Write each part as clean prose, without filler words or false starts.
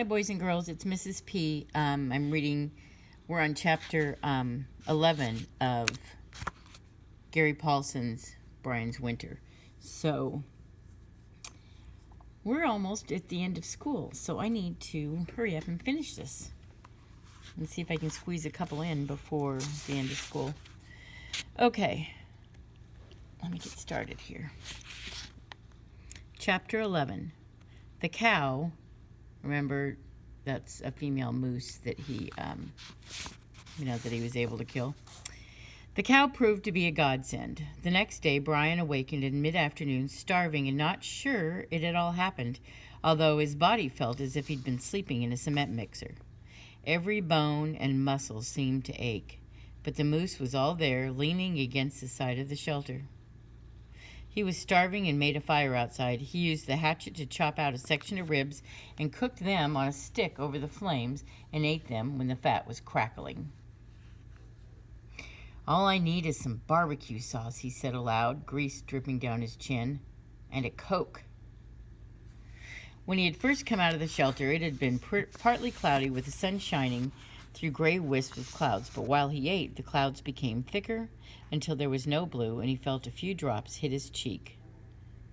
Hi, boys and girls. It's Mrs. P. We're on chapter 11 of Gary Paulson's Brian's Winter. So, we're almost at the end of school, so I need to hurry up and finish this. And see if I can squeeze a couple in before the end of school. Okay, let me get started here. Chapter 11. The cow. Remember, that's a female moose that he was able to kill. The cow proved to be a godsend. The next day, Brian awakened in mid-afternoon, starving and not sure it had all happened, although his body felt as if he'd been sleeping in a cement mixer. Every bone and muscle seemed to ache, but the moose was all there, leaning against the side of the shelter. He was starving and made a fire outside. He used the hatchet to chop out a section of ribs and cooked them on a stick over the flames and ate them when the fat was crackling. "All I need is some barbecue sauce," he said aloud, grease dripping down his chin, "and a Coke." When he had first come out of the shelter, it had been partly cloudy with the sun shining through gray wisps of clouds, but while he ate, the clouds became thicker until there was no blue, and he felt a few drops hit his cheek.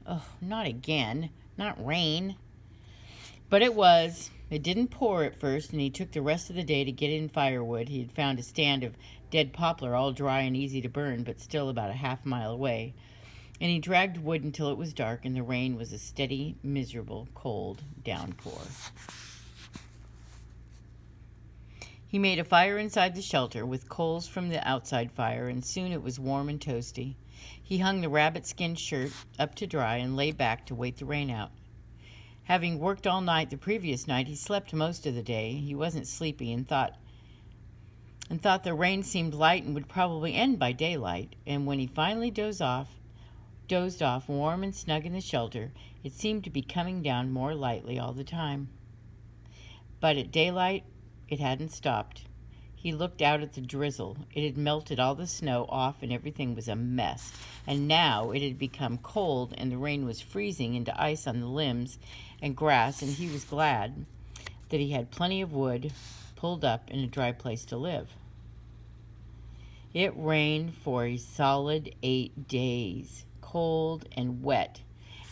Oh, not again. Not rain. But it was. It didn't pour at first, and he took the rest of the day to get in firewood. He had found a stand of dead poplar, all dry and easy to burn, but still about a half-mile away. And he dragged wood until it was dark, and the rain was a steady, miserable, cold downpour. He made a fire inside the shelter with coals from the outside fire, and soon it was warm and toasty. He hung the rabbit-skin shirt up to dry and lay back to wait the rain out. Having worked all night the previous night, he slept most of the day. He wasn't sleepy and thought the rain seemed light and would probably end by daylight. And when he finally dozed off warm and snug in the shelter, it seemed to be coming down more lightly all the time. But at daylight, it hadn't stopped. He looked out at the drizzle. It had melted all the snow off and everything was a mess. And now it had become cold and the rain was freezing into ice on the limbs and grass, and he was glad that he had plenty of wood pulled up in a dry place to live. It rained for a solid 8 days, cold and wet.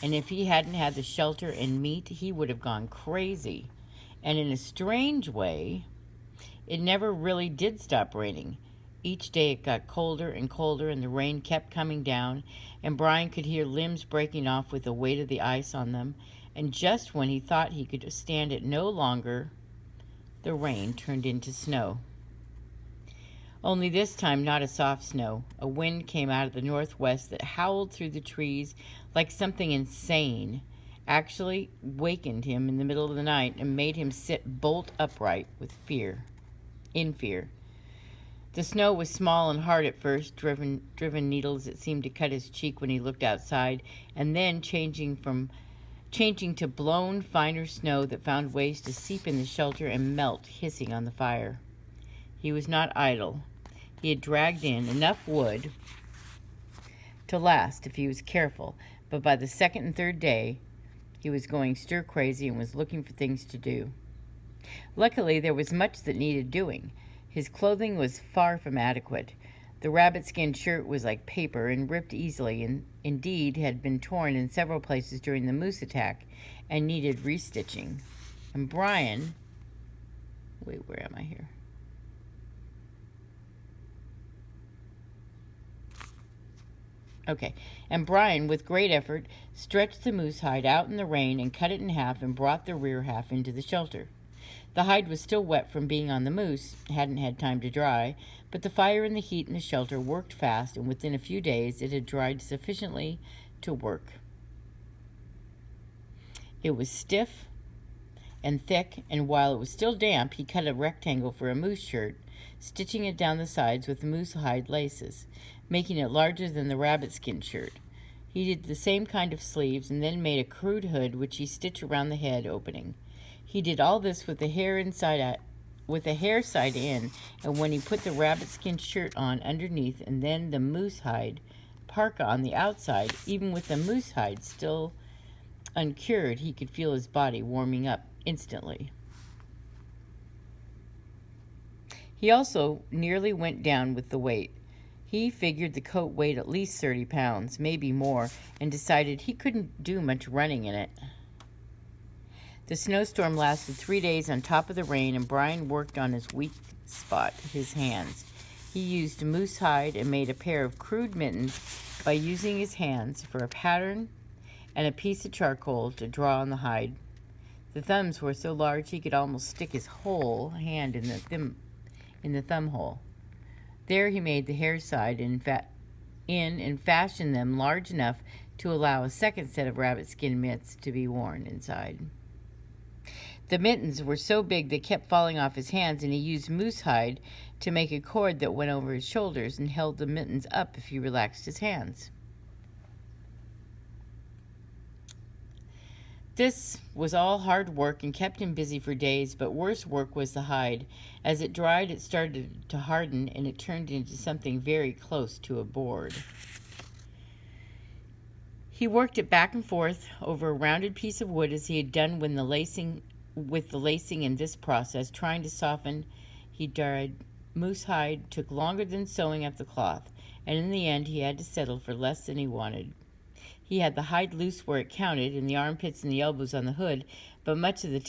And if he hadn't had the shelter and meat, he would have gone crazy. And in a strange way, it never really did stop raining. Each day it got colder and colder, and the rain kept coming down, and Brian could hear limbs breaking off with the weight of the ice on them. And just when he thought he could stand it no longer, the rain turned into snow. Only this time not a soft snow. A wind came out of the northwest that howled through the trees like something insane. Actually wakened him in the middle of the night and made him sit bolt upright in fear. The snow was small and hard at first, driven needles that seemed to cut his cheek when he looked outside, and then changing to blown, finer snow that found ways to seep in the shelter and melt, hissing on the fire. He was not idle. He had dragged in enough wood to last if he was careful, but by the second and third day, he was going stir-crazy and was looking for things to do. Luckily, there was much that needed doing. His clothing was far from adequate. The rabbit-skin shirt was like paper and ripped easily, and indeed had been torn in several places during the moose attack and needed restitching. And Brian... Wait, where am I here? Okay, and Brian, with great effort, stretched the moose hide out in the rain and cut it in half and brought the rear half into the shelter. The hide was still wet from being on the moose, hadn't had time to dry, but the fire and the heat in the shelter worked fast, and within a few days it had dried sufficiently to work. It was stiff and thick, and while it was still damp, he cut a rectangle for a moose shirt, stitching it down the sides with moose hide laces, making it larger than the rabbit-skin shirt. He did the same kind of sleeves and then made a crude hood which he stitched around the head opening. He did all this with the hair side in, and when he put the rabbit-skin shirt on underneath and then the moose hide parka on the outside, even with the moose hide still uncured, he could feel his body warming up instantly. He also nearly went down with the weight. He figured the coat weighed at least 30 pounds, maybe more, and decided he couldn't do much running in it. The snowstorm lasted 3 days on top of the rain, and Brian worked on his weak spot, his hands. He used moose hide and made a pair of crude mittens by using his hands for a pattern and a piece of charcoal to draw on the hide. The thumbs were so large he could almost stick his whole hand in the thumb hole. There he made the hair side and fashioned them large enough to allow a second set of rabbit skin mitts to be worn inside. The mittens were so big they kept falling off his hands, and he used moose hide to make a cord that went over his shoulders and held the mittens up if he relaxed his hands. This was all hard work and kept him busy for days, but worse work was the hide. As it dried, it started to harden, and it turned into something very close to a board. He worked it back and forth over a rounded piece of wood as he had done with the lacing in this process, trying to soften. He dyed moose hide, took longer than sewing up the cloth, and in the end he had to settle for less than he wanted. He had the hide loose where it counted, in the armpits and the elbows on the hood, but most of the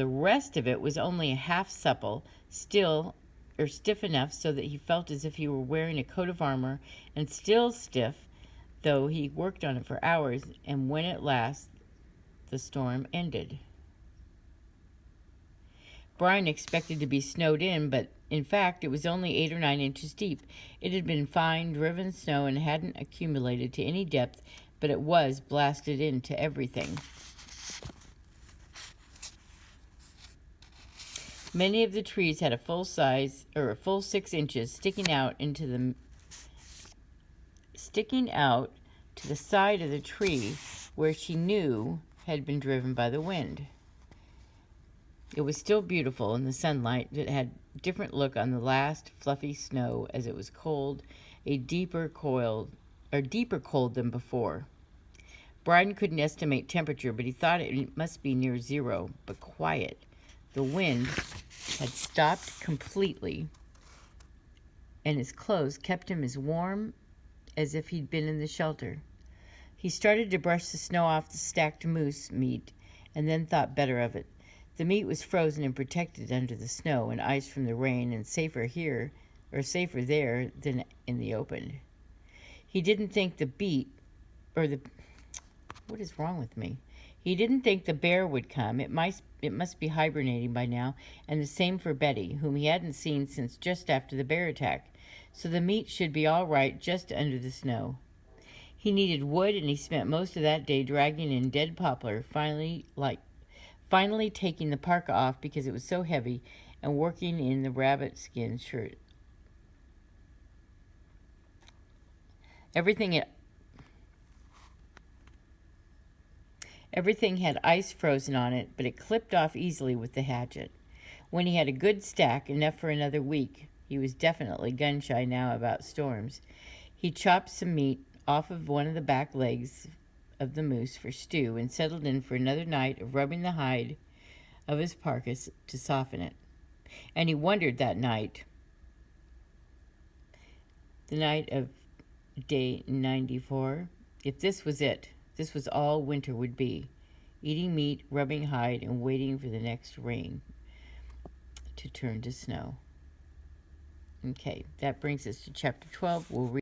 rest of it was only a half supple, stiff enough so that he felt as if he were wearing a coat of armor, and still stiff, though he worked on it for hours, and when at last the storm ended. Brian expected to be snowed in, but in fact, it was only 8 or 9 inches deep. It had been fine, driven snow and hadn't accumulated to any depth, but it was blasted into everything. Many of the trees had a full 6 inches sticking out to the side of the tree where she knew had been driven by the wind. It was still beautiful in the sunlight. It had a different look on the last fluffy snow as it was cold, a deeper cold than before. Brian couldn't estimate temperature, but he thought it must be near zero, but quiet. The wind had stopped completely, and his clothes kept him as warm as if he'd been in the shelter. He started to brush the snow off the stacked moose meat, and then thought better of it. The meat was frozen and protected under the snow and ice from the rain, and safer there than in the open. He didn't think what is wrong with me? He didn't think the bear would come. It must be hibernating by now, and the same for Betty, whom he hadn't seen since just after the bear attack. So the meat should be all right just under the snow. He needed wood, and he spent most of that day dragging in dead poplar, finally taking the parka off because it was so heavy, and working in the rabbit skin shirt. Everything had ice frozen on it, but it clipped off easily with the hatchet. When he had a good stack, enough for another week, he was definitely gun-shy now about storms. He chopped some meat off of one of the back legs of the moose for stew and settled in for another night of rubbing the hide of his parka to soften it. And he wondered that night, the night of day 94, if this was it. This was all winter would be. Eating meat, rubbing hide, and waiting for the next rain to turn to snow. Okay, that brings us to chapter 12. We'll read